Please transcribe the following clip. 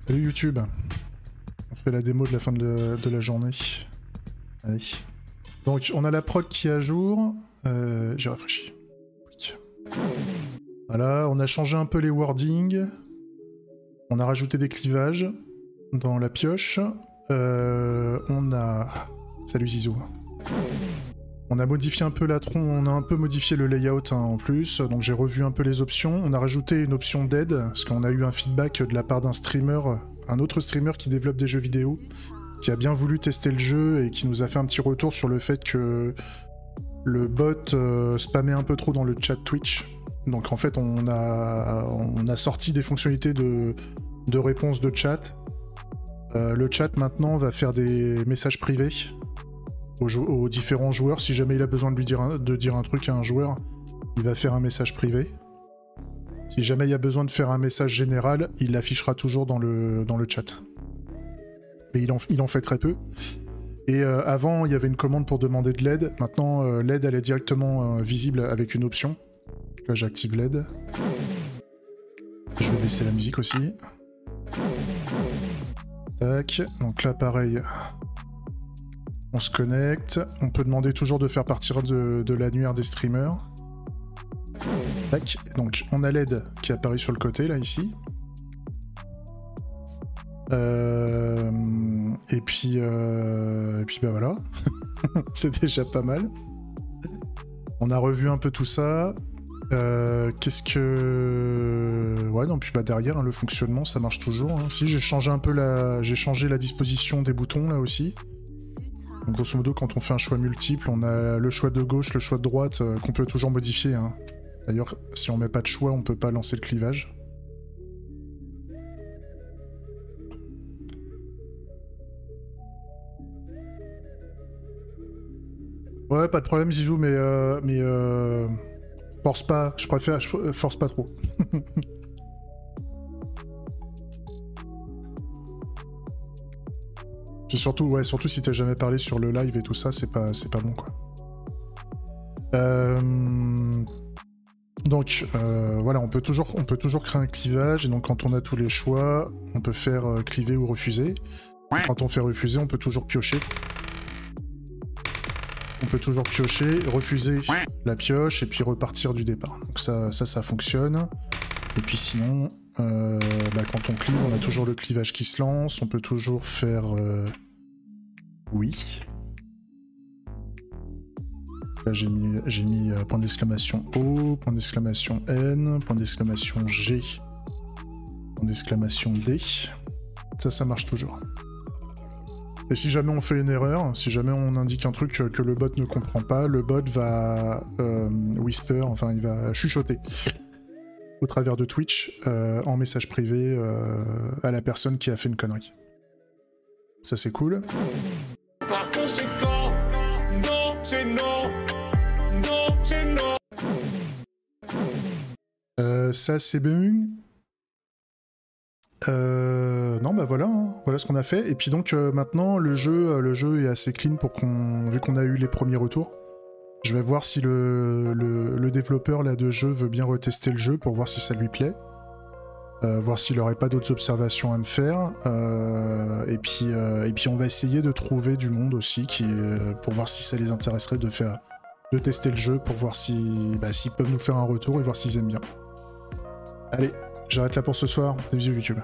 Salut YouTube. On fait la démo de la fin de la journée. Allez. Donc on a la prod qui est à jour. J'ai réfléchi. Oui. Voilà, on a changé un peu les wordings. On a rajouté des clivages dans la pioche. On a... Salut Zizou. On a modifié un peu la tronc, on a un peu modifié le layout en plus, donc j'ai revu un peu les options. On a rajouté une option d'aide, parce qu'on a eu un feedback de la part d'un streamer, un autre streamer qui développe des jeux vidéo, qui a bien voulu tester le jeu et qui nous a fait un petit retour sur le fait que le bot spammait un peu trop dans le chat Twitch. Donc en fait on a sorti des fonctionnalités de réponse de chat. Le chat maintenant va faire des messages privés aux différents joueurs. Si jamais il a besoin de dire un truc à un joueur, il va faire un message privé. Si jamais il y a besoin de faire un message général, il l'affichera toujours dans le chat. Mais il en fait très peu. Et avant, il y avait une commande pour demander de l'aide. Maintenant, l'aide, elle est directement visible avec une option. Là, j'active l'aide. Je vais baisser la musique aussi. Tac. Donc là, pareil... On se connecte, on peut demander toujours de faire partir de l'annuaire des streamers. Tac, donc on a l'aide qui apparaît sur le côté, là, ici. Et puis bah voilà. C'est déjà pas mal. On a revu un peu tout ça. Qu'est-ce que... Ouais, non, puis bah derrière, hein, le fonctionnement, ça marche toujours. Hein. Si, j'ai changé un peu j'ai changé la disposition des boutons, là, aussi. Donc, grosso modo, quand on fait un choix multiple, on a le choix de gauche, le choix de droite, qu'on peut toujours modifier. Hein. D'ailleurs, si on met pas de choix, on peut pas lancer le clivage. Ouais, pas de problème, Zizou, mais force pas, force pas trop. Puis surtout si t'as jamais parlé sur le live et tout ça, c'est pas bon quoi. Donc voilà, on peut toujours créer un clivage, et donc quand on a tous les choix, on peut faire cliver ou refuser. Et quand on fait refuser, on peut toujours piocher. On peut toujours piocher, refuser la pioche et puis repartir du départ. Donc ça fonctionne. Et puis sinon, quand on clive, on a toujours le clivage qui se lance. On peut toujours faire oui. Là j'ai mis point d'exclamation O, point d'exclamation N, point d'exclamation G, point d'exclamation D. Ça marche toujours. Et si jamais on fait une erreur, si jamais on indique un truc que le bot ne comprend pas, le bot va whisper, enfin il va chuchoter au travers de Twitch en message privé à la personne qui a fait une connerie. Ça c'est cool. Par conséquent, non, c'est non. Non, c'est non. Ça c'est bon. Non bah voilà, hein. Voilà ce qu'on a fait. Et puis donc maintenant le jeu est assez clean pour vu qu'on a eu les premiers retours. Je vais voir si le développeur là, de jeu veut bien retester le jeu pour voir si ça lui plaît. Voir s'il n'aurait pas d'autres observations à me faire. Et puis on va essayer de trouver du monde aussi pour voir si ça les intéresserait de tester le jeu, pour voir s'ils peuvent nous faire un retour et voir s'ils aiment bien. Allez, j'arrête là pour ce soir. Des bisous YouTube.